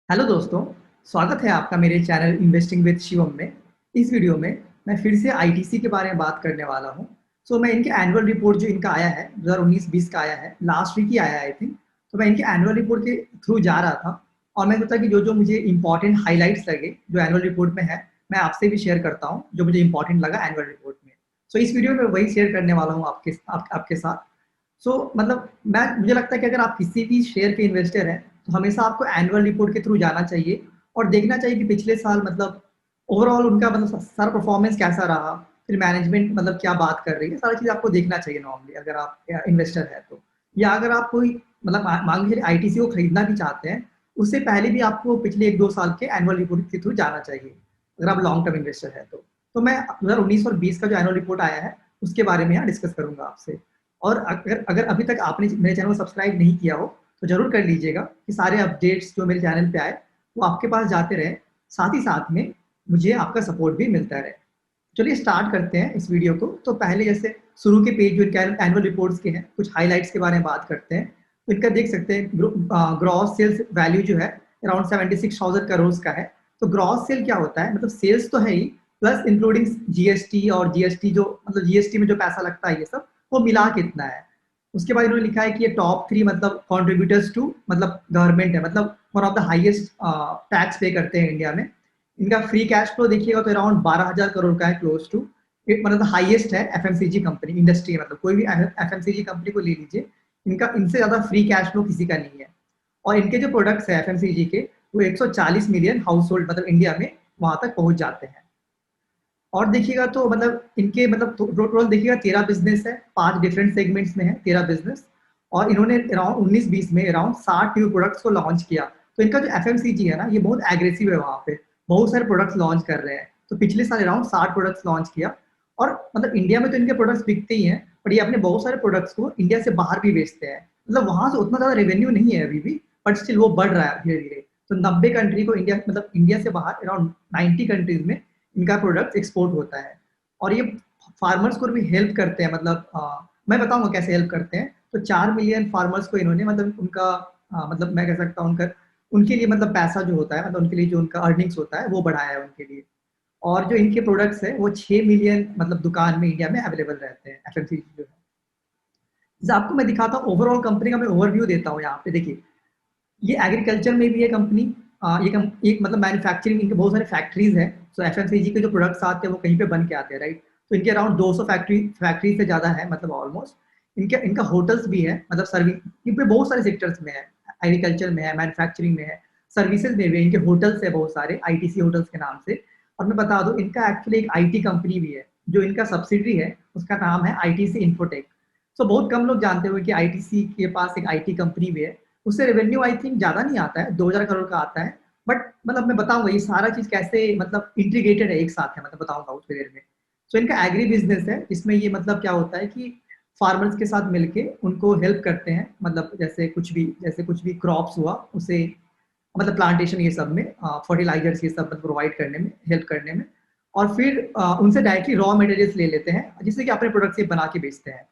Hello दोस्तों, स्वागत है आपका मेरे चैनल इन्वेस्टिंग विद शिवम में। इस वीडियो में मैं फिर से आईटीसी के बारे में बात करने वाला हूं। मैं इनके एनुअल रिपोर्ट जो इनका आया है 2019-20 का आया है, लास्ट वीक ही आया है आई थिंक। तो मैं इनके एनुअल रिपोर्ट के थ्रू जा रहा था और मैं सोचा कि जो जो मुझे इंपॉर्टेंट हाईलाइट्स लगे जो एनुअल रिपोर्ट में है, मैं आपसे भी शेयर करता हूँ जो मुझे इंपॉर्टेंट लगा एनुअल रिपोर्ट में। इस वीडियो में वही शेयर करने वाला हूँ आपके साथ। मतलब मैं मुझे लगता है कि अगर आप किसी भी शेयर के इन्वेस्टर हैं तो हमेशा आपको एनुअल रिपोर्ट के थ्रू जाना चाहिए और देखना चाहिए कि पिछले साल मतलब ओवरऑल उनका मतलब सारा परफॉर्मेंस कैसा रहा, फिर मैनेजमेंट मतलब क्या बात कर रही है, सारी चीज़ आपको देखना चाहिए नॉर्मली अगर आप इन्वेस्टर है तो। या अगर आप कोई मतलब मान लीजिए आईटीसी को खरीदना भी चाहते हैं, उससे पहले भी आपको पिछले 1-2 साल के एनुअल रिपोर्ट के थ्रू जाना चाहिए, अगर आप लॉन्ग टर्म इन्वेस्टर है तो। मैं 2019 और 20 का जो एनुअल रिपोर्ट आया है, उसके बारे में यहाँ डिस्कस करूँगा आपसे। और अगर अगर अभी तक आपने मेरे चैनल को सब्सक्राइब नहीं किया हो तो जरूर कर लीजिएगा कि सारे अपडेट्स जो मेरे चैनल पे आए वो आपके पास जाते रहे, साथ ही साथ में मुझे आपका सपोर्ट भी मिलता रहे। चलिए स्टार्ट करते हैं इस वीडियो को। तो पहले जैसे शुरू के पेज जो इनके एनुअल रिपोर्ट्स के हैं, कुछ हाइलाइट्स के बारे में बात करते हैं। तो इनका देख सकते हैं ग्रॉस सेल्स वैल्यू जो है अराउंड 76,000 करोड़ का है। तो ग्रॉस सेल क्या होता है, मतलब सेल्स तो है ही, प्लस इंक्लूडिंग जीएसटी, और जीएसटी जो मतलब जीएसटी में जो पैसा लगता है ये सब वो मिला कितना है। उसके बाद इन्होंने लिखा है कि ये टॉप 3 मतलब कंट्रीब्यूटर्स टू मतलब गवर्नमेंट है, मतलब one of the highest tax पे करते हैं इंडिया में। इनका फ्री कैश फ्लो देखिएगा तो अराउंड 12,000 करोड़ का है, क्लोज टू। मतलब हाईएस्ट है एफएमसीजी कंपनी इंडस्ट्री, मतलब कोई भी एफएमसीजी कंपनी को ले लीजिए, इनका इनसे ज्यादा फ्री कैश फ्लो किसी का नहीं है। और इनके जो प्रोडक्ट्स है एफएमसीजी के, वो 140 मिलियन हाउस होल्ड मतलब इंडिया में वहां तक पहुंच जाते हैं। और देखिएगा तो मतलब इनके मतलब टोटल देखिएगा 13 बिजनेस है, 5 डिफरेंट सेगमेंट्स में है 13 बिजनेस। और इन्होंने अराउंड 19-20 में अराउंड 60 न्यू प्रोडक्ट्स को लॉन्च किया। तो इनका जो एफएमसीजी है ना, ये बहुत एग्रेसिव है, वहाँ पे बहुत सारे प्रोडक्ट्स लॉन्च कर रहे हैं। तो पिछले साल अराउंड 60 प्रोडक्ट्स लॉन्च किया। और मतलब इंडिया में तो इनके प्रोडक्ट्स बिकते ही हैं, पर ये अपने बहुत सारे प्रोडक्ट्स को इंडिया से बाहर भी बेचते हैं। मतलब वहां से उतना ज्यादा रेवेन्यू नहीं है अभी भी, बट स्टिल वो बढ़ रहा है धीरे धीरे। तो 90 कंट्री को इंडिया मतलब इंडिया से बाहर अराउंड 90 कंट्रीज में इनका प्रोडक्ट एक्सपोर्ट होता है। और ये फार्मर्स को भी हेल्प करते हैं, मतलब मैं बताऊंगा कैसे हेल्प करते हैं। तो 4 मिलियन फार्मर्स को इन्होंने मतलब उनका मतलब मैं कह सकता हूँ उनका उनके लिए मतलब पैसा जो होता है, मतलब उनके लिए जो उनका अर्निंग्स होता है वो बढ़ाया है उनके लिए। और जो इनके प्रोडक्ट्स है वो 6 मिलियन मतलब दुकान में इंडिया में अवेलेबल रहते हैं एफएमसीजी जो है। जैसे आपको मैं दिखाता हूँ ओवरऑल कंपनी का, मैं ओवरव्यू देता हूँ यहाँ पे। देखिए ये एग्रीकल्चर में भी है कंपनी। एक मतलब मैन्युफैक्चरिंग, इनके बहुत सारे फैक्ट्रीज है। एफएमसीजी के जो प्रोडक्ट्स आते हैं वो कहीं पे बन के आते हैं, राइट। तो इनके अराउंड 200 फैक्ट्री से ज्यादा है, मतलब ऑलमोस्ट। इनके इनका होटल्स भी है, मतलब सर्विस इन पे बहुत सारे सेक्टर्स में है। एग्रीकल्चर में है, मैन्युफैक्चरिंग में है, सर्विसेज में भी है। इनके होटल्स है बहुत सारे, आईटीसी होटल्स के नाम से। और मैं बता दूं इनका एक्चुअली एक आईटी कंपनी भी है, जो इनका सब्सिडरी है, उसका नाम है आईटीसी इन्फोटेक। बहुत कम लोग जानते हुए कि आईटीसी के पास एक आईटी कंपनी भी है। उससे रेवेन्यू आई थिंक ज्यादा नहीं आता है, 2,000 करोड़ का आता है। बट मतलब मैं बताऊंगा ये सारा चीज कैसे मतलब इंटीग्रेटेड है एक साथ है, मतलब बताऊंगा उस देर में। इनका एग्री बिजनेस है, इसमें ये मतलब क्या होता है कि फार्मर्स के साथ मिलके उनको हेल्प करते हैं, मतलब जैसे कुछ भी क्रॉप्स हुआ उसे मतलब प्लांटेशन ये सब में, फर्टिलाइजर्स ये सब मतलब प्रोवाइड करने में, हेल्प करने में। और फिर उनसे डायरेक्टली रॉ मटेरियल्स ले लेते हैं, जिससे कि अपने प्रोडक्ट से बना के बेचते हैं।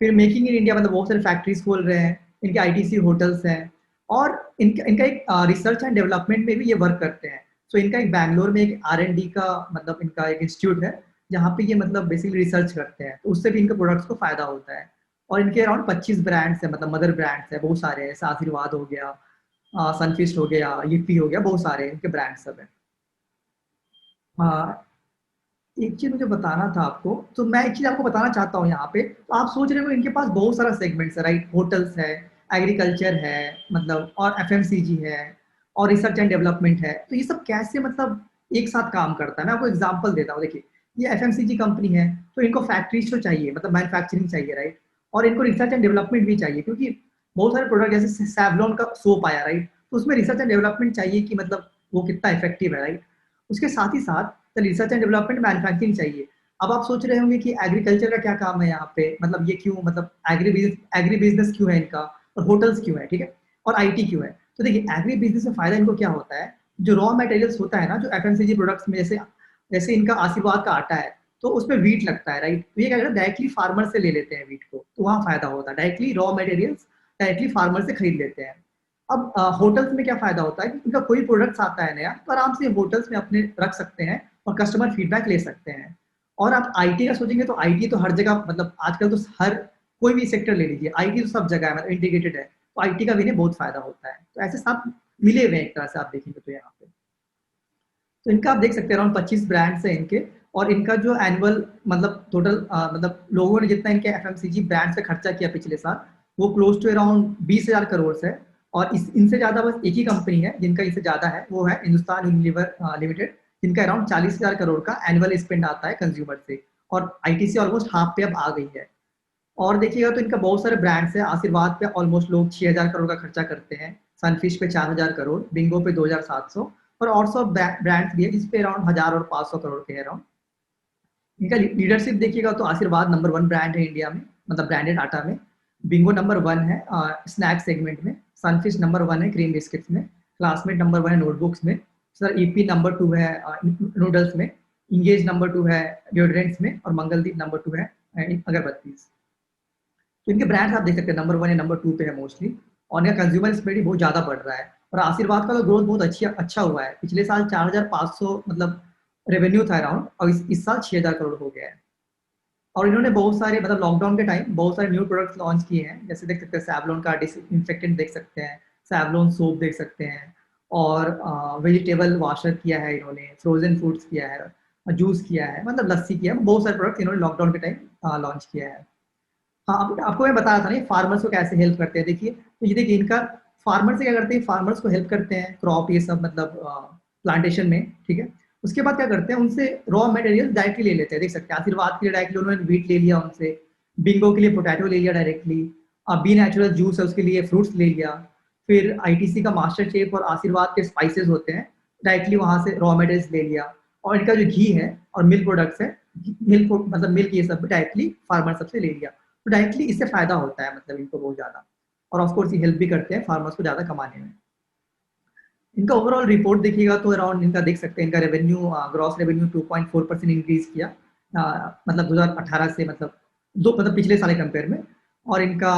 फिर मेकिंग इन इंडिया मतलब बहुत सारे फैक्ट्रीज खोल रहे हैं, इनके आईटीसी होटल्स हैं। और इनका इनका एक रिसर्च एंड डेवलपमेंट में भी ये वर्क करते हैं। इनका एक बैंगलोर में एक R&D का मतलब इनका एक इंस्टीट्यूट है, जहाँ पे ये मतलब बेसिकली रिसर्च करते हैं, तो उससे भी इनके प्रोडक्ट्स को फायदा होता है। और इनके अराउंड 25 ब्रांड्स है, मतलब मदर ब्रांड्स है बहुत सारे, जैसे आशीर्वाद हो गया, सनफिस्ट हो गया, yippee हो गया, बहुत सारे इनके ब्रांड्स सब है। हाँ, एक चीज मुझे बताना था आपको, तो मैं एक चीज आपको बताना चाहता हूँ यहाँ पे। तो आप सोच रहे हो इनके पास बहुत सारा सेगमेंट्स है, राइट। होटल्स है, एग्रीकल्चर है, मतलब और एफएमसीजी है, और रिसर्च एंड डेवलपमेंट है। तो ये सब कैसे मतलब एक साथ काम करता है, मैं आपको एग्जांपल देता हूँ। देखिए ये एफएमसीजी कंपनी है, तो इनको फैक्ट्रीज तो चाहिए, मतलब मैन्युफैक्चरिंग चाहिए, राइट। और इनको रिसर्च एंड डेवलपमेंट भी चाहिए, क्योंकि बहुत सारे प्रोडक्ट जैसे सैवलॉन का सोप आया, राइट। तो उसमें रिसर्च एंड डेवलपमेंट चाहिए कि मतलब वो कितना इफेक्टिव है, राइट। उसके साथ ही साथ तो रिसर्च एंड डेवलपमेंट मैन्युफैक्चरिंग चाहिए। अब आप सोच रहे होंगे कि एग्रीकल्चर का क्या काम है यहाँ पे, मतलब ये क्यों, मतलब एग्री बिजनेस क्यों है इनका, और होटल्स क्यों है, ठीक है, और आईटी क्यों है। तो देखिए एग्री बिजनेस में फायदा इनको क्या होता है, जो रॉ मटेरियल्स होता है ना, जो एफएमसीजी प्रोडक्ट्स में, जैसे जैसे इनका आशीर्वाद का आटा है, तो उसमें वीट लगता है, राइट। तो ये क्या करता है, डायरेक्टली फार्मर से ले लेते हैं वीट को, तो वहाँ फायदा होता है, directly raw materials directly farmer से खरीद लेते हैं। अब होटल्स में क्या फ़ायदा होता है कि इनका कोई प्रोडक्ट्स आता है नया, तो आराम से होटल्स में अपने रख सकते हैं और कस्टमर फीडबैक ले सकते हैं। और आप आईटी का सोचेंगे तो आईटी तो हर जगह, मतलब आजकल तो हर कोई भी सेक्टर ले लीजिए, आईटी तो सब जगह है, मतलब इंटीग्रेटेड है। तो आईटी का भी इन्हें बहुत फ़ायदा होता है। तो ऐसे सब मिले हुए हैं एक तरह से, आप देखेंगे तो यहाँ पे। तो इनका आप देख सकते हैं अराउंड 25 ब्रांड्स हैं इनके, और इनका जो एनुअल मतलब टोटल मतलब लोगों ने जितना इनके एफएमसीजी ब्रांड्स पे खर्चा किया पिछले साल, वो क्लोज टू अराउंड 20,000 करोड़ है। और इनसे ज्यादा बस एक ही कंपनी है जिनका इससे ज्यादा है, वो है हिंदुस्तान यूनिलीवर लिमिटेड, जिनका अराउंड 40,000 करोड़ का एनुअल स्पेंड आता है कंज्यूमर से, और आईटीसी ऑलमोस्ट हाफ पे अब आ गई है। और देखिएगा तो इनका बहुत सारे ब्रांड्स हैं। आशीर्वाद पे ऑलमोस्ट लोग 6,000 करोड़ का खर्चा करते हैं, सनफिश पे 4,000 करोड़, बिंगो पे 2,700, और सब ब्रांड्स भी है जिसपे अराउंड 1,000 और 500 करोड़ के अराउंड। इनका लीडरशिप देखिएगा तो आशीर्वाद नंबर 1 ब्रांड है इंडिया में, मतलब ब्रांडेड आटा में। बिंगो नंबर 1 है स्नैक्स सेगमेंट में। सनफिश नंबर 1 है क्रीम बिस्किट्स में। क्लासमेट नंबर 1 है नोटबुक्स में। सर ईपी नंबर 2 है नूडल्स में। इंगेज नंबर 2 है डिओड्रेंट्स में, और मंगलदीप नंबर 2 है अगरबत्ती। तो इनके ब्रांड्स आप देख सकते हैं नंबर 1 या नंबर 2 पे है मोस्टली, और इनका कंज्यूमर स्पेंड भी बहुत ज़्यादा बढ़ रहा है। और आशीर्वाद का तो ग्रोथ बहुत अच्छा हुआ है। पिछले साल 4,500 मतलब रेवेन्यू था अराउंड, और इस साल 6,000 करोड़ हो गया है। और इन्होंने बहुत सारे मतलब लॉकडाउन के टाइम बहुत सारे न्यू प्रोडक्ट्स लॉन्च किए हैं, जैसे देख सकते हैं सैवलॉन का डिसइंफेक्टेंट देख सकते हैं, सैवलॉन सोप देख सकते हैं, और वेजिटेबल वॉशर किया है इन्होंने, फ्रोजन फूड्स किया है, जूस किया है, मतलब लस्सी किया है। बहुत सारे प्रोडक्ट्स इन्होंने लॉकडाउन के टाइम लॉन्च किया है। हाँ, आपको मैं बता रहा था ना फार्मर्स को कैसे हेल्प करते हैं। देखिए तो ये देखिए इनका फार्मर से क्या करते हैं, फार्मर्स को हेल्प करते हैं क्रॉप ये सब मतलब प्लांटेशन में, ठीक है। उसके बाद क्या करते हैं, उनसे रॉ मटेरियल डायरेक्टली ले लेते हैं। देख सकते हैं आशीर्वाद के लिए डायरेक्टली उन्होंने व्हीट ले लिया उनसे, बिंगो के लिए पोटैटो ले लिया डायरेक्टली, बी नेचुरल जूस है उसके लिए फ्रूट्स ले लिया। फिर आईटीसी का मास्टर शेफ और आशीर्वाद के स्पाइसेस होते हैं, डायरेक्टली वहां से रॉ मटेरियल्स ले लिया। और इनका जो घी है और मिल्क प्रोडक्ट्स है, मिल्क मतलब मिल्क ये सब डायरेक्टली फार्मर सबसे ले लिया। तो डायरेक्टली इससे फायदा होता है मतलब इनको बहुत ज्यादा। और ऑफ कोर्स ये हेल्प भी करते हैं फार्मर्स को ज्यादा कमाने में। इनका ओवरऑल रिपोर्ट देखिएगा तो अराउंड इनका देख सकते हैं, इनका रेवेन्यू ग्रॉस रेवेन्यू 2.4% इंक्रीज किया, मतलब 2018 से, मतलब पिछले साल के कंपेयर में। और इनका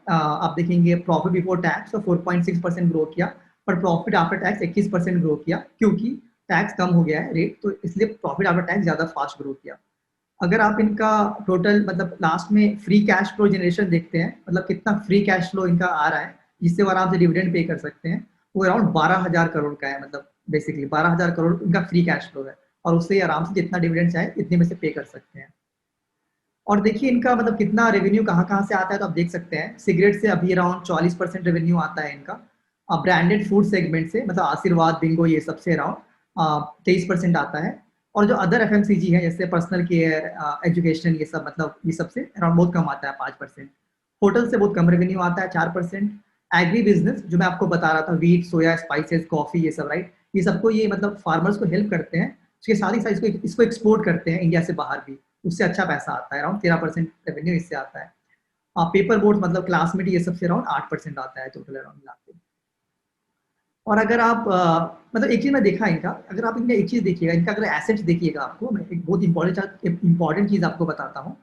आप देखेंगे प्रॉफिट बिफोर टैक्स 4.6% ग्रो किया, पर प्रॉफिट आफ्टर टैक्स 21% ग्रो किया, क्योंकि टैक्स कम हो गया है रेट, तो इसलिए प्रॉफिट आफ्टर टैक्स ज्यादा फास्ट ग्रो किया। अगर आप इनका टोटल मतलब लास्ट में फ्री कैश फ्लो जनरेशन देखते हैं, मतलब कितना फ्री कैश फ्लो इनका आ रहा है जिससे वो आराम से डिविडेंड पे कर सकते हैं, वो अराउंड 12,000 करोड़ का है। मतलब बेसिकली 12,000 करोड़ इनका फ्री कैश फ्लो है, और उससे आराम से जितना डिविडेंड चाहे इतने में से पे कर सकते हैं। और देखिए इनका मतलब कितना रेवेन्यू कहाँ कहाँ से आता है, तो आप देख सकते हैं सिगरेट से अभी अराउंड 40% रेवेन्यू आता है इनका। ब्रांडेड फूड सेगमेंट से मतलब आशीर्वाद बिंगो ये सबसे अराउंड 23% आता है। और जो अदर एफएमसीजी है जैसे पर्सनल केयर एजुकेशन ये सब, मतलब ये सबसे अराउंड बहुत कम आता है 5%। होटल से बहुत कम रेवेन्यू आता है 4%। एग्री बिजनेस जो मैं आपको बता रहा था, वीट सोया स्पाइसेस कॉफी ये सब, राइट, ये सबको ये मतलब फार्मर्स को हेल्प करते हैं। उसके साथ ही साथ इसको एक्सपोर्ट करते हैं इंडिया से बाहर भी, उससे अच्छा पैसा आता है, अराउंड 13% रेवेन्यू इससे आता है। पेपर बोर्ड मतलब क्लासमेट ये सबसे अराउंड 8% आता है टोटल अराउंड मिला के। और अगर आप मतलब एक चीज मैं देखा इनका, अगर आप इनका एक चीज देखिएगा, इनका अगर एसेट्स देखिएगा, आपको मैं एक बहुत इंपॉर्टेंट चीज आपको बताता हूँ।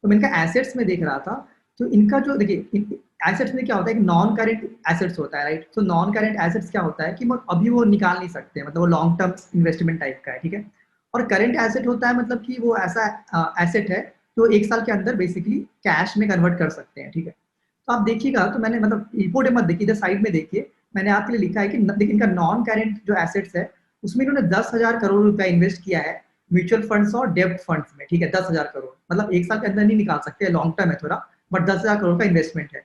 तो मैं इनका एसेट्स में देख रहा था, तो इनका जो देखिए एसेट्स में क्या होता है, एक नॉन करेंट एसेट्स होता है, राइट। तो नॉन करेंट एसेट्स क्या होता है कि अभी वो निकाल नहीं सकते, मतलब वो लॉन्ग टर्म इन्वेस्टमेंट टाइप का है, ठीक है। और करेंट एसेट होता है मतलब कि वो ऐसा एसेट है जो 1 साल के अंदर बेसिकली कैश में कन्वर्ट कर सकते हैं, ठीक है। तो आप देखिएगा, तो मैंने मतलब रिपोर्ट मत देखिए, इधर साइड में देखिए, मैंने आपके लिए लिखा है कि देखिए इनका नॉन करेंट जो एसेट्स है उसमें इन्होंने 10,000 करोड़ रुपया इन्वेस्ट किया है म्यूचुअल फंड्स और डेब्ट फंड्स में, ठीक है। 10,000 करोड़ मतलब 1 साल के अंदर नहीं निकाल सकते, लॉन्ग टर्म है थोड़ा, बट 10,000 करोड़ का इन्वेस्टमेंट है।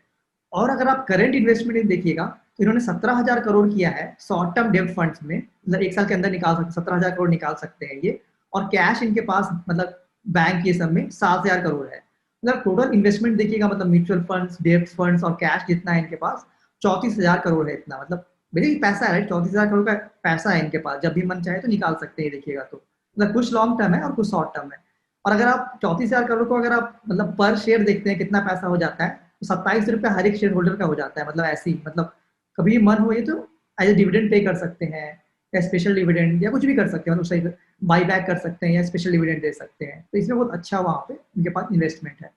और अगर आप करंट इन्वेस्टमेंट देखिएगा तो इन्होंने 17,000 करोड़ किया है शॉर्ट टर्म डेब्ट फंड्स में, मतलब 1 साल के अंदर निकाल सकते, 17,000 करोड़ निकाल सकते हैं ये। और कैश इनके पास मतलब बैंक ये सब में 7,000 करोड़ है। मतलब टोटल इन्वेस्टमेंट देखिएगा, मतलब म्यूचुअल फंड्स डेब्ट फंड्स और कैश जितना है इनके पास 34,000 करोड़ है। इतना मतलब मेरे पैसा है, 34,000 करोड़ का पैसा है इनके पास, जब भी मन चाहे तो निकाल सकते हैं देखिएगा तो। मतलब कुछ लॉन्ग टर्म है और कुछ शॉर्ट टर्म है। और अगर आप 34,000 करोड़ को अगर आप मतलब पर शेयर देखते हैं कितना पैसा हो जाता है, तो 27 रुपये हर एक शेयर होल्डर का हो जाता है। मतलब ऐसे ही मतलब कभी मन हो ये तो एज ए डिविडेंड पे कर सकते हैं, या स्पेशल डिविडेंड या कुछ भी कर सकते हैं, मतलब सही बाई बैक कर सकते हैं या स्पेशल डिविडेंड दे सकते हैं। तो इसमें बहुत अच्छा वहाँ पे इनके पास इन्वेस्टमेंट है।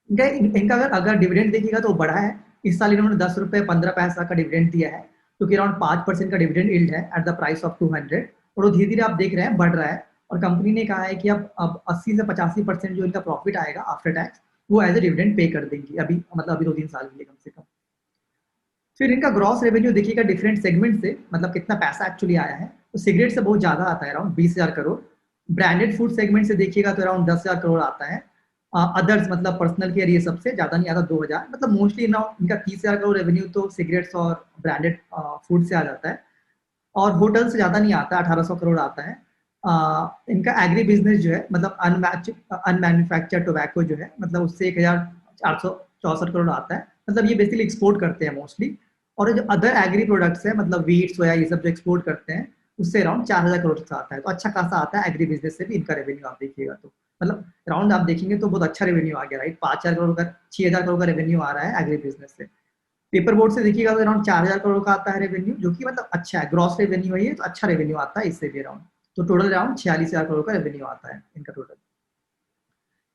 इनका इनका अगर अगर डिविडेंड देखिएगा तो बढ़ा है, इस साल इन्होंने 10 रुपए 15 पैसा का डिविडेंड दिया है, जो कि अराउंड 5% का डिविडेंड यील्ड है एट द प्राइस ऑफ 200, और वो धीरे-धीरे आप देख रहे हैं बढ़ रहा है। और कंपनी ने कहा है कि अब 80 से 85% जो इनका प्रॉफिट आएगा आफ्टर टैक्स, वो एज़ अ डिविडेंड पे कर देंगी अभी, मतलब अभी 2-3 साल के लिए कम से कम। फिर इनका ग्रॉस रेवेन्यू देखिएगा डिफरेंट सेगमेंट से, मतलब कितना पैसा एक्चुअली आया है, तो सिगरेट से बहुत ज़्यादा आता है, around 20,000 crore. Branded food segment से देखिएगा तो अराउंड 10,000 करोड़ आता है। अदर्स मतलब पर्सनल केयर, ये सबसे ज़्यादा नहीं आता, 2,000, मतलब मोस्टली ना इनका 30,000 करोड़ रेवेन्यू तो सिगरेट्स और ब्रांडेड फूड से आ जाता है। और होटल से ज़्यादा नहीं आता, 1800 करोड़ आता है। इनका एग्री बिजनेस जो है, मतलब अनमैन्युफैक्चर्ड टोबैको जो है, मतलब उससे 1,464 करोड़ आता है। मतलब ये बेसिकली एक्सपोर्ट करते हैं मोस्टली। और जो अदर एग्री प्रोडक्ट्स है, मतलब वीट, सोया, ये सब जो एक्सपोर्ट करते हैं, उससे अराउंड 4,000 करोड़ का आता है। तो अच्छा खासा आता है एग्री बिजनेस से भी इनका रेवेन्यू, आप देखिएगा तो मतलब अराउंड आप देखेंगे तो बहुत अच्छा रेवेन्यू आ गया, राइट। 5,000 करोड़ का, 6,000 करोड़ का रेवेन्यू आ रहा है एग्री बिजनेस से। पेपर बोर्ड से देखिएगा तो अराउंड 4,000 करोड़ का आता है रेवेन्यू, जो कि मतलब अच्छा है, ग्रॉस रेवेन्यू है ये, तो अच्छा रेवेन्यू आता है इससे भी अराउंड। तो टोटल अराउंड 46,000 करोड़ का रेवेन्यू आता है इनका टोटल।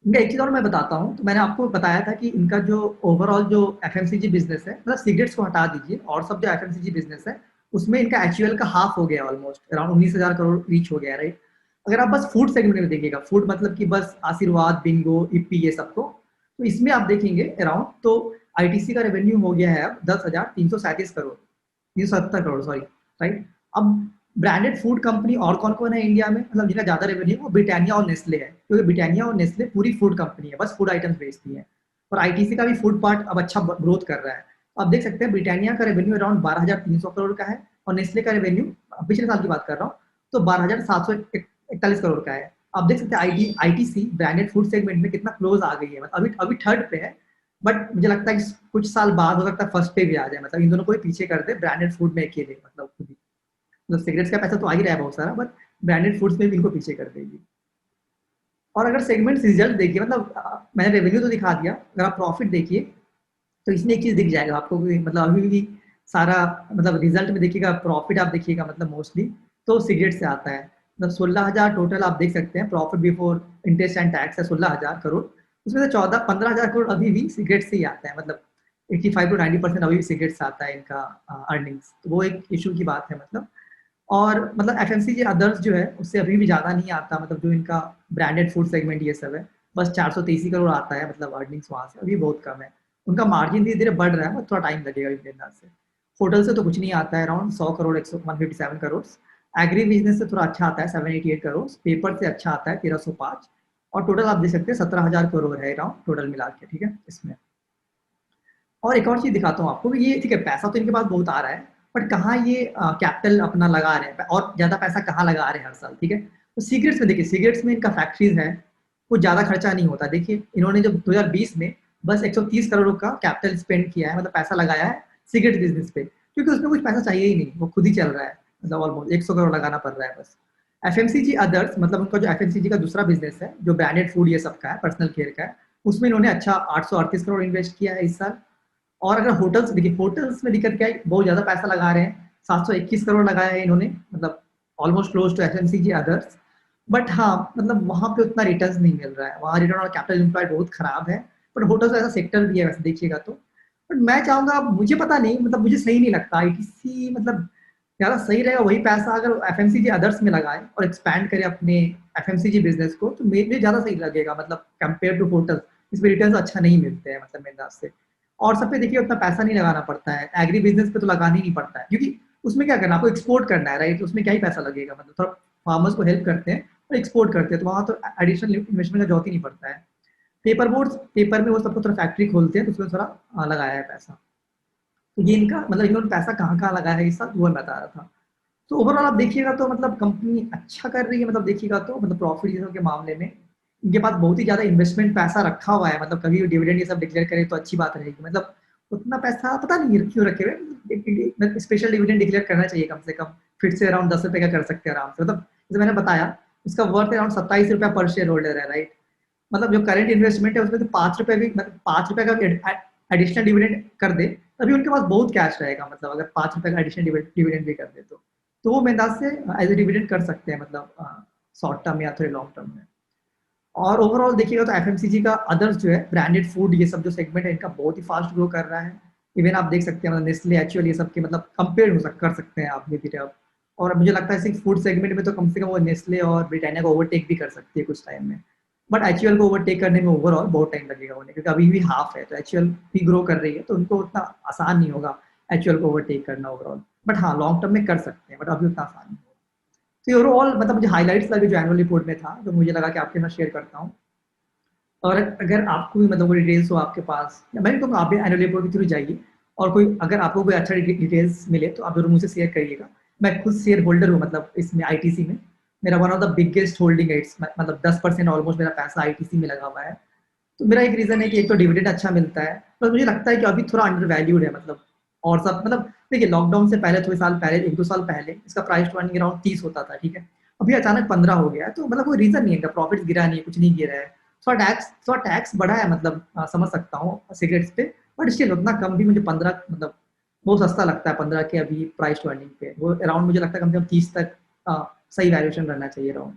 इनका एक चीज़ और मैं बताता हूँ, तो मैंने आपको बताया था कि इनका जो ओवरऑल जो एफएमसीजी बिज़नेस है, मतलब सिगरेट्स को हटा दीजिए और सब जो एफएमसीजी बिज़नेस है, उसमें इनका एक्चुअल का हाफ हो गया ऑलमोस्ट, अराउंड 19,000 करोड़ रीच हो गया है, राइट। अगर आप बस फूड सेगमेंट में देखिएगा, फूड मतलब कि बस आशीर्वाद, बिंगो, इप्पी, ये सबको, तो इसमें आप देखेंगे अराउंड, तो आईटीसी का रेवेन्यू हो गया है अब 10,337 करोड़, 370 करोड़, सॉरी, राइट। अब ब्रांडेड फूड कंपनी और कौन-कौन है इंडिया में, मतलब जिनका ज़्यादा रेवेन्यू, वो ब्रिटानिया और नेस्ले है। क्योंकि ब्रिटानिया और नेस्ले पूरी फूड कंपनी है, बस फूड आइटम्स बेचती है। और आईटीसी का भी फूड पार्ट अब अच्छा ग्रोथ कर रहा है। आप देख सकते हैं ब्रिटानिया का रेवेन्यू अराउंड 12,300 करोड़ का है, और नेस्ले का रेवेन्यू, पिछले साल की बात कर रहा हूँ, तो 12,741 करोड़ का है। आप देख सकते हैं आईटीसी ब्रांडेड फूड सेगमेंट में कितना क्लोज आ गई है, मतलब अभी अभी थर्ड पे है, बट मुझे लगता है कि कुछ साल बाद हो सकता है फर्स्ट पे भी आ जाए, मतलब इन दोनों को ही पीछे कर दे ब्रांडेड फूड में अकेले, मतलब खुद ही। मतलब सिगरेट्स का पैसा तो आ ही रहा है बहुत सारा, बट ब्रांडेड फूड्स में भी इनको पीछे कर देगी। और अगर सेगमेंट रिजल्ट देखिए, मतलब मैंने रेवेन्यू तो दिखा दिया, अगर आप प्रॉफिट देखिए तो इसमें एक चीज़ दिख जाएगा आपको कि मतलब अभी भी सारा, मतलब रिजल्ट में देखिएगा, प्रॉफिट आप देखिएगा, मतलब मोस्टली तो सिगरेट से आता है। मतलब 16,000 टोटल आप देख सकते हैं, profit before interest and tax है 16,000 करोड़। उसमें से 14-15,000 करोड़ अभी भी सिगरेट से ही आता है, मतलब 85 टू 90% अभी भी सिगरेट से आता है इनका अर्निंग्स। तो वो एक इशू की बात है, मतलब। और मतलब एफएमसीजी अदर्स जो है, उससे अभी भी ज़्यादा नहीं आता, मतलब जो इनका ब्रांडेड फूड सेगमेंट ये सब है, बस 483 करोड़ आता है, मतलब अर्निंग्स वहाँ से अभी बहुत कम है। उनका मार्जिन धीरे-धीरे बढ़ रहा है, बट थोड़ा टाइम लगेगा इनके अंदाज से। होटल से तो कुछ नहीं आता है, around 100 crore, 157 crore. Agri business से थोड़ा अच्छा आता है, 788 करोड़। पेपर से अच्छा आता है, 1305। और टोटल आप देख सकते हैं 17,000 करोड़ है अराउंड टोटल मिला के, ठीक है इसमें। और एक और चीज़ दिखाता हूँ आपको कि ये ठीक है, पैसा तो इनके पास बहुत आ रहा है, बट कहाँ ये कैपिटल अपना लगा रहे हैं, और ज़्यादा पैसा कहाँ लगा रहे हैं हर साल, ठीक है। तो सिगरेट्स में देखिए, सिगरेट्स में इनका फैक्ट्रीज है, कुछ ज़्यादा खर्चा नहीं होता। देखिए इन्होंने जब 2020 में बस 130 करोड़ का कैपिटल स्पेंड किया है, मतलब पैसा लगाया है सिगरेट बिजनेस पे, क्योंकि उसमें कुछ पैसा चाहिए ही नहीं, वो खुद ही चल रहा है, मतलब ऑलमोस्ट 100 करोड़ लगाना पड़ रहा है बस। एफएमसीजी अदर्स, मतलब उनका जो एफएमसीजी का दूसरा बिजनेस है, जो ब्रांडेड फूड ये सब का है, पर्सनल केयर का है, उसमें इन्होंने अच्छा 838 करोड़ इन्वेस्ट किया है इस साल। और अगर होटल्स देखिए, होटल्स में दिक्कत क्या है, बहुत ज़्यादा पैसा लगा रहे हैं, 721 करोड़ लगाया है इन्होंने, मतलब almost close to FMCG others. But हाँ, मतलब वहाँ पे उतना रिटर्न नहीं मिल रहा है, वहाँ रिटर्न ऑन कैपिटल एम्प्लॉयड बहुत खराब है। बट होटल्स ऐसा सेक्टर भी है वैसे देखिएगा तो। बट मैं चाहूँगा, मुझे पता नहीं, मतलब मुझे सही नहीं लगता आईटीसी, मतलब ज़्यादा सही रहेगा वही पैसा अगर एफएमसीजी अदर्स में लगाए और एक्सपैंड करे अपने एफएमसीजी बिजनेस को, तो मेरे लिए ज़्यादा सही लगेगा, मतलब कंपेयर टू होटल। इसमें रिटर्न अच्छा नहीं मिलते हैं, मतलब मेरे अंदाज से। और सब पे देखिए उतना पैसा नहीं लगाना पड़ता है, एग्री बिजनेस पे तो लगाना ही नहीं पड़ता है, क्योंकि उसमें क्या करना है, आपको एक्सपोर्ट करना है, राइट। उसमें क्या ही पैसा लगेगा, मतलब थोड़ा फार्मर्स को हेल्प करते हैं और एक्सपोर्ट करते हैं, तो वहाँ तो एडिशनल इन्वेस्टमेंट का जरूरत ही नहीं पड़ता है। पेपर बोर्ड, पेपर में वो सबको थोड़ा फैक्ट्री खोलते हैं, तो उसमें थोड़ा लगाया है पैसा। तो ये इनका, मतलब इन्होंने पैसा कहाँ-कहाँ लगाया है इस साल, वो मैं बता रहा था। तो ओवरऑल आप देखिएगा तो मतलब कंपनी अच्छा कर रही है, मतलब देखिएगा तो मतलब प्रॉफिट ये सब के मामले में इनके पास बहुत ही ज़्यादा इन्वेस्टमेंट पैसा रखा हुआ है, मतलब कभी डिविडेंड ये सब डिक्लेयर करे तो अच्छी बात रहेगी, मतलब उतना पैसा पता नहीं क्यों रखे हुए, मतलब स्पेशल डिविडेंड डिक्लेयर करना चाहिए कम से कम, फिर से अराउंड 10 रुपए का कर सकते हैं आराम से, मतलब जैसे मैंने बताया, उसका वर्थ अराउंड 27 रुपया पर शेयर होल्डर है, राइट। मतलब जो करंट इन्वेस्टमेंट है उसमें तो 5 रुपए भी, मतलब 5 रुपए का एडिशनल डिविडेंड कर दे, तभी उनके पास बहुत कैश रहेगा, मतलब अगर 5 रुपए का एडिशनल डिविडेंड भी कर दे तो वो मेरे अंदाज से एज ए डिविडेंड कर सकते हैं, मतलब शॉर्ट टर्म या थोड़े लॉन्ग टर्म में। और ओवरऑल देखिएगा तो एफएमसीजी का अदर्स जो है, ब्रांडेड फूड ये सब जो सेगमेंट है, इनका बहुत ही फास्ट ग्रो कर रहा है। इवन आप देख सकते हैं मतलब नेस्ले, एचयूएल, ये सब के मतलब कंपेयर कर सकते हैं आप धीरे-धीरे अब। और मुझे लगता है सिर्फ फूड सेगमेंट में तो कम से कम वो नेस्ले और ब्रिटानिया को ओवरटेक भी कर सकती है कुछ टाइम में। बट एचयूएल को ओवरटेक करने में ओवरऑल बहुत टाइम लगेगा उन्हें, क्योंकि अभी भी हाफ है, तो एचयूएल भी ग्रो कर रही है, तो उनको उतना आसान नहीं होगा एचयूएल को ओवरटेक करना ओवरऑल। बट हाँ, लॉन्ग टर्म में कर सकते हैं, बट अभी उतना आसान नहीं होगा। तो ओवरऑल मतलब मुझे हाइलाइट्स लगे जो एनुअल रिपोर्ट में था, तो मुझे लगा कि आपके साथ शेयर करता हूँ। और अगर आपको भी मतलब कोई डिटेल्स हो आपके पास, या मैं नहीं कहूँगा आप भी एनुअल रिपोर्ट के थ्रू जाइए, और कोई अगर आपको कोई अच्छा डिटेल्स मिले तो आप ज़रूर मुझसे शेयर करिएगा। मैं खुद शेयर होल्डर हूँ मतलब इसमें आईटीसी में। मेरा one of the biggest holding है, इट्स मतलब 10% ऑलमोस्ट मेरा पैसा आईटीसी में लगा हुआ है। तो मेरा एक रीज़न है कि एक तो डिविडेंड अच्छा मिलता है, पर मुझे लगता है कि अभी थोड़ा अंडर वैल्यूड है मतलब। और सब मतलब देखिए, लॉकडाउन से पहले थोड़े साल पहले, 1-2 साल पहले इसका प्राइस टू अर्निंग अराउंड 30 होता था, ठीक है? अभी अचानक 15 हो गया है, तो मतलब कोई रीज़न नहीं है, इनका प्रॉफिट गिरा नहीं है, कुछ नहीं गिरा है। थोड़ा टैक्स बढ़ा है मतलब, समझ सकता हूँ सिगरेट्स पे, बट स्टिल उतना कम भी मुझे 15 मतलब बहुत सस्ता लगता है 15 के अभी प्राइस टू अर्निंग पे। वो अराउंड मुझे लगता है कम से कम 30 तक सही वैल्यूएशन रहना चाहिए अराउंड।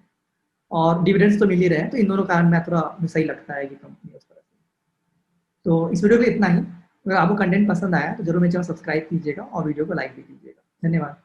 और डिविडेंड्स तो मिल ही रहे हैं, तो इन दोनों कारण मैं थोड़ा मुझे सही लगता है कि कंपनी उस तरह से। तो इस वीडियो के लिए इतना ही। अगर आपको कंटेंट पसंद आया तो ज़रूर मेरे चैनल सब्सक्राइब कीजिएगा और वीडियो को लाइक भी कीजिएगा। धन्यवाद।